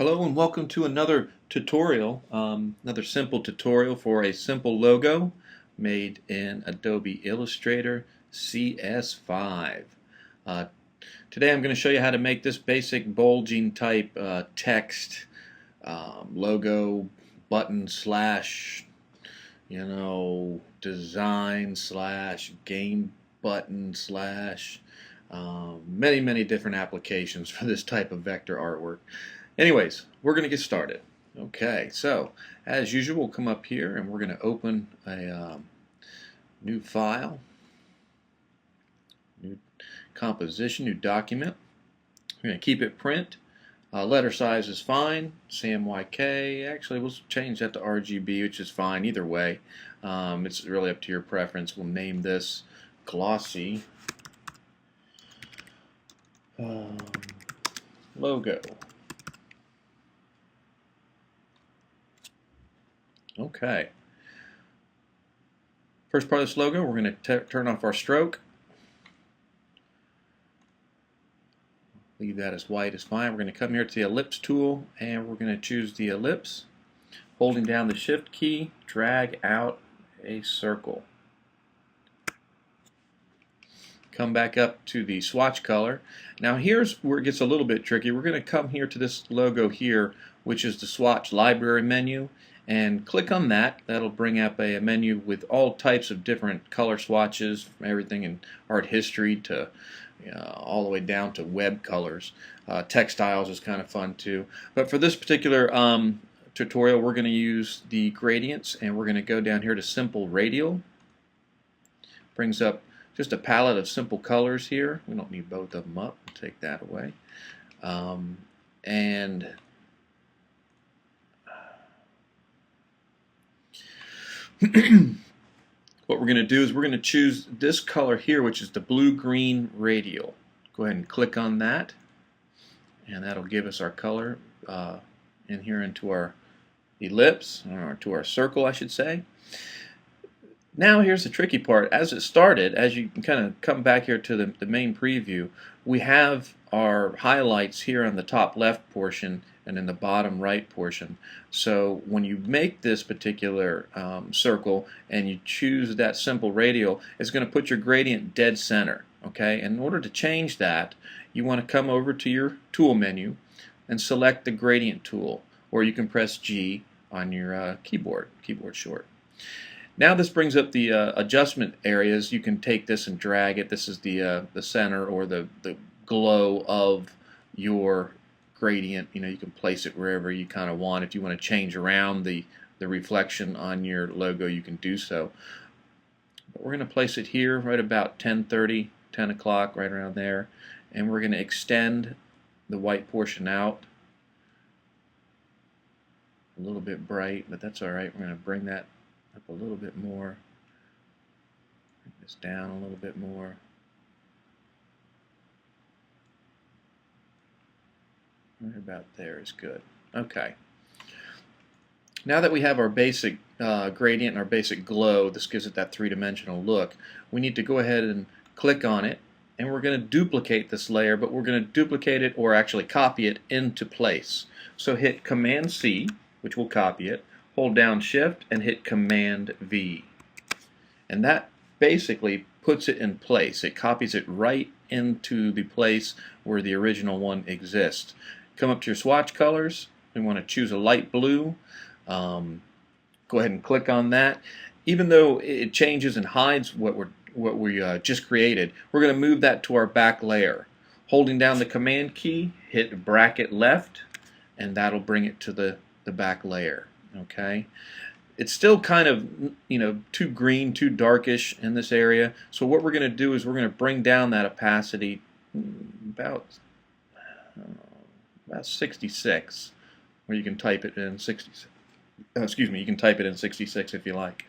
Hello and welcome to another tutorial, another simple tutorial for a simple logo made in Adobe Illustrator CS5. Uh, Today I'm going to show you how to make this basic bulging type text logo button slash design slash game button slash many different applications for this type of vector artwork. Anyways, we're going to get started. Okay, so as usual, we'll come up here and we're going to open a new file, new composition, new document. We're going to keep it print. Letter size is fine, CMYK. Actually, we'll change that to RGB, which is fine either way. It's really up to your preference. We'll name this Glossy logo. Okay. First part of this logo, we're going to turn off our stroke. Leave that as white is fine. We're going to come here to the ellipse tool and we're going to choose the ellipse. Holding down the shift key, drag out a circle. Come back up to the swatch color. Now here's where it gets a little bit tricky. We're going to come here to this logo here, which is the swatch library menu, and click on that. That'll bring up a menu with all types of different color swatches, from everything in art history to all the way down to web colors. Textiles is kind of fun too. But for this particular tutorial, we're going to use the gradients, and we're going to go down here to simple radial. Brings up just a palette of simple colors here. We don't need both of them up. We'll take that away. And what we're going to do is we're going to choose this color here, which is the blue-green radial. Go ahead and click on that, and that'll give us our color in here into our ellipse, or to our circle, I should say. Now here's the tricky part. As it started, as you can kind of come back here to the main preview, we have our highlights here on the top left portion and in the bottom right portion. So when you make this particular circle and you choose that simple radial, it's going to put your gradient dead center. Okay? And in order to change that, you want to come over to your tool menu and select the gradient tool, or you can press G on your keyboard short. Now this brings up the adjustment areas. You can take this and drag it. This is the center or the glow of your gradient. You can place it wherever you kind of want. If you want to change around the reflection on your logo, you can do so. But we're going to place it here right about 10:30, 10 o'clock, right around there. And we're going to extend the white portion out. A little bit bright, but that's all right. We're going to bring that up a little bit more. Bring this down a little bit more. Right about there is good. Okay. Now that we have our basic gradient and our basic glow, this gives it that three-dimensional look, we need to go ahead and click on it, and we're going to duplicate this layer, but we're going to duplicate it, or actually copy it, into place. So hit Command C, which will copy it, hold down Shift and hit Command V. And that basically puts it in place. It copies it right into the place where the original one exists. Come up to your swatch colors. We want to choose a light blue. Go ahead and click on that. Even though it changes and hides what we just created, we're going to move that to our back layer. Holding down the Command key, hit bracket left, and that'll bring it to the back layer. Okay, it's still kind of too green, too darkish in this area. So what we're going to do is we're going to bring down that opacity about 66, or you can type it in 66. Excuse me, you can type it in 66 if you like.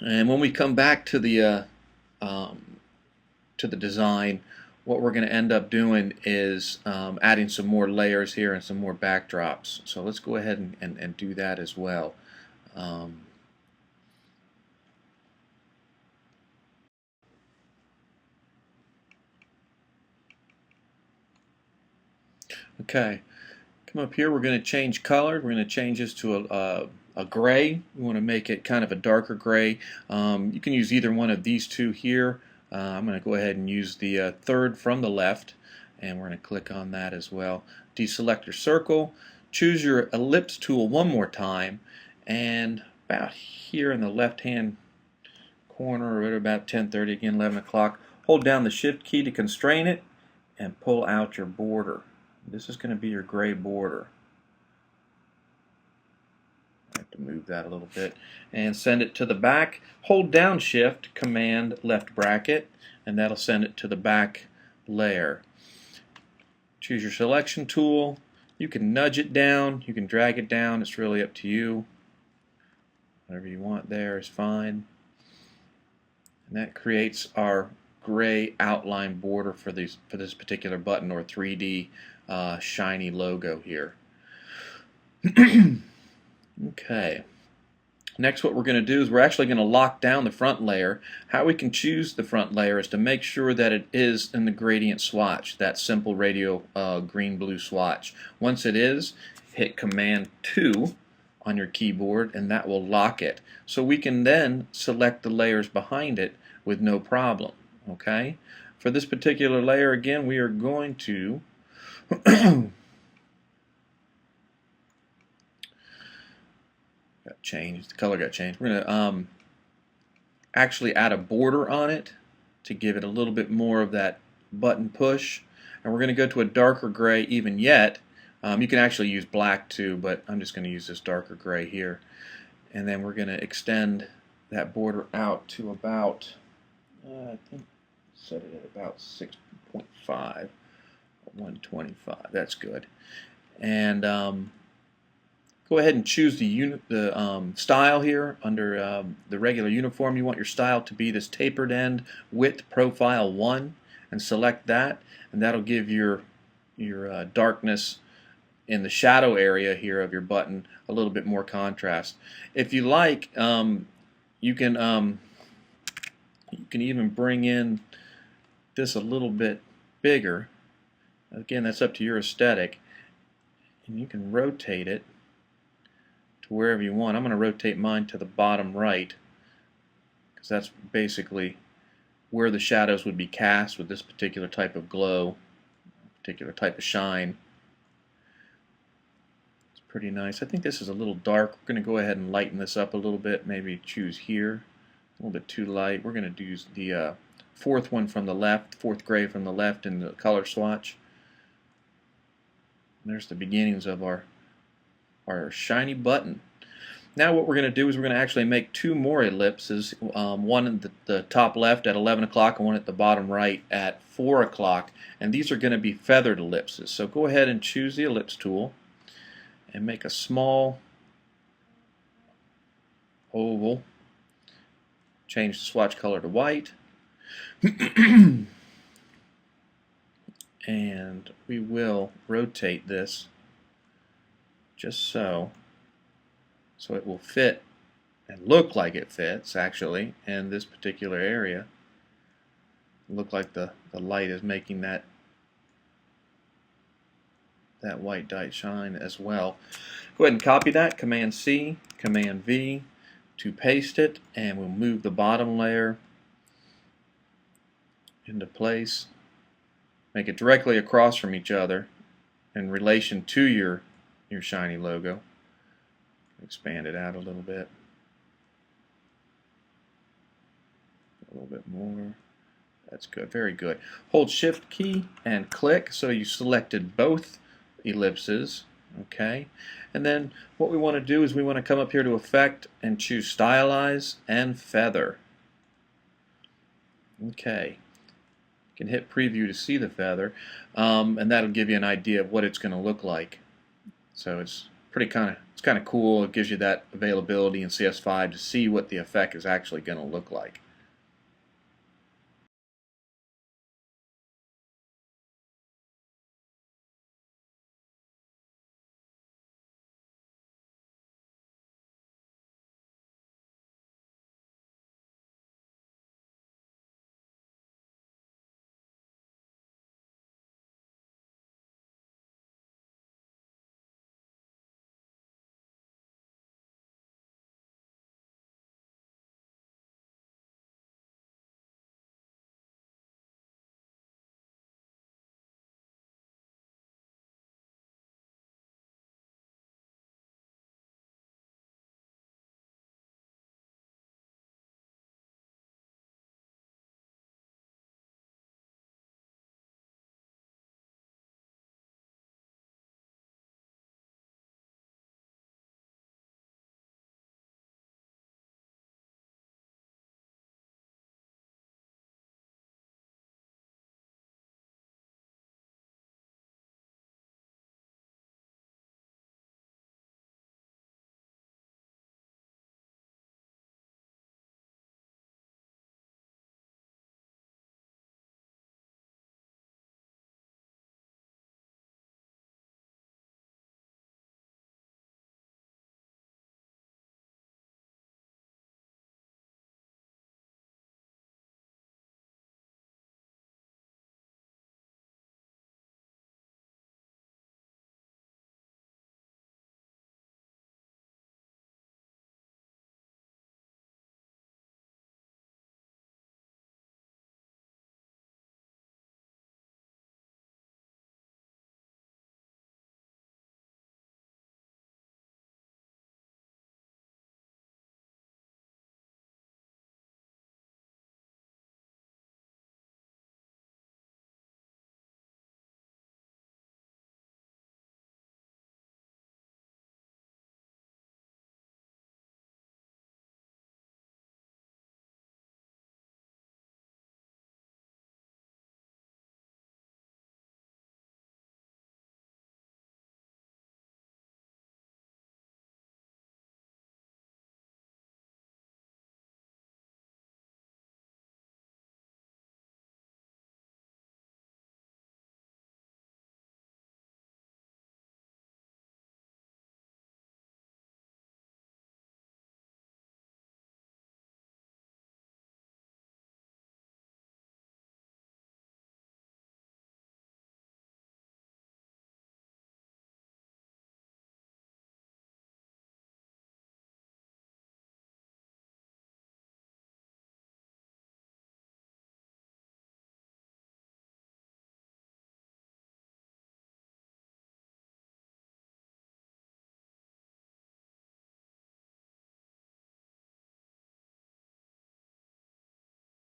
And when we come back to the design, what we're going to end up doing is adding some more layers here and some more backdrops. So let's go ahead and do that as well. Okay, Come up here, we're going to change color. We're going to change this to a gray. We want to make it kind of a darker gray. You can use either one of these two here. I'm going to go ahead and use the third from the left, and we're going to click on that as well. Deselect your circle, choose your ellipse tool one more time, and about here in the left hand corner at about 10:30, again 11 o'clock, hold down the shift key to constrain it and pull out your border. This is going to be your gray border. I have to move that a little bit and send it to the back. Hold down shift, command left bracket, and that'll send it to the back layer. Choose your selection tool. You can nudge it down, you can drag it down, it's really up to you. Whatever you want there is fine. And that creates our gray outline border for this particular button or 3D shiny logo here. Okay. Next, what we're going to do is we're actually going to lock down the front layer. How we can choose the front layer is to make sure that it is in the gradient swatch, that simple radial green-blue swatch. Once it is, hit Command 2 on your keyboard and that will lock it. So we can then select the layers behind it with no problem. Okay? For this particular layer, again, we are going to got changed. The color got changed. We're going to actually add a border on it to give it a little bit more of that button push. And we're going to go to a darker gray even yet. You can actually use black too, but I'm just going to use this darker gray here. And then we're going to extend that border out to about, I think, set it at about 6.5, 125. That's good. And go ahead and choose the style here under the regular uniform. You want your style to be this tapered end width profile 1, and select that, and that'll give your darkness in the shadow area here of your button a little bit more contrast. If you like, you can even bring in this a little bit bigger. Again, that's up to your aesthetic, and you can rotate it to wherever you want. I'm going to rotate mine to the bottom right because that's basically where the shadows would be cast with this particular type of glow, particular type of shine. It's pretty nice. I think this is a little dark. We're going to go ahead and lighten this up a little bit. Maybe choose here. A little bit too light. We're going to use the fourth one from the left, fourth gray from the left in the color swatch. And there's the beginnings of our shiny button. Now what we're going to do is we're going to actually make two more ellipses, one at the top left at 11 o'clock and one at the bottom right at 4 o'clock, and these are going to be feathered ellipses. So go ahead and choose the ellipse tool and make a small oval. Change the swatch color to white. And we will rotate this just so it will fit and look like it fits actually in this particular area. Look like the light is making that white dye shine as well. Go ahead and copy that, Command C, Command V to paste it, and we'll move the bottom layer into place. Make it directly across from each other in relation to your shiny logo. Expand it out a little bit. A little bit more. That's good. Very good. Hold Shift key and click so you selected both ellipses. Okay. And then what we want to do is we want to come up here to Effect and choose Stylize and Feather. Okay. You can hit Preview to see the feather, and that'll give you an idea of what it's going to look like. So it's kind of cool. It gives you that availability in CS5 to see what the effect is actually going to look like.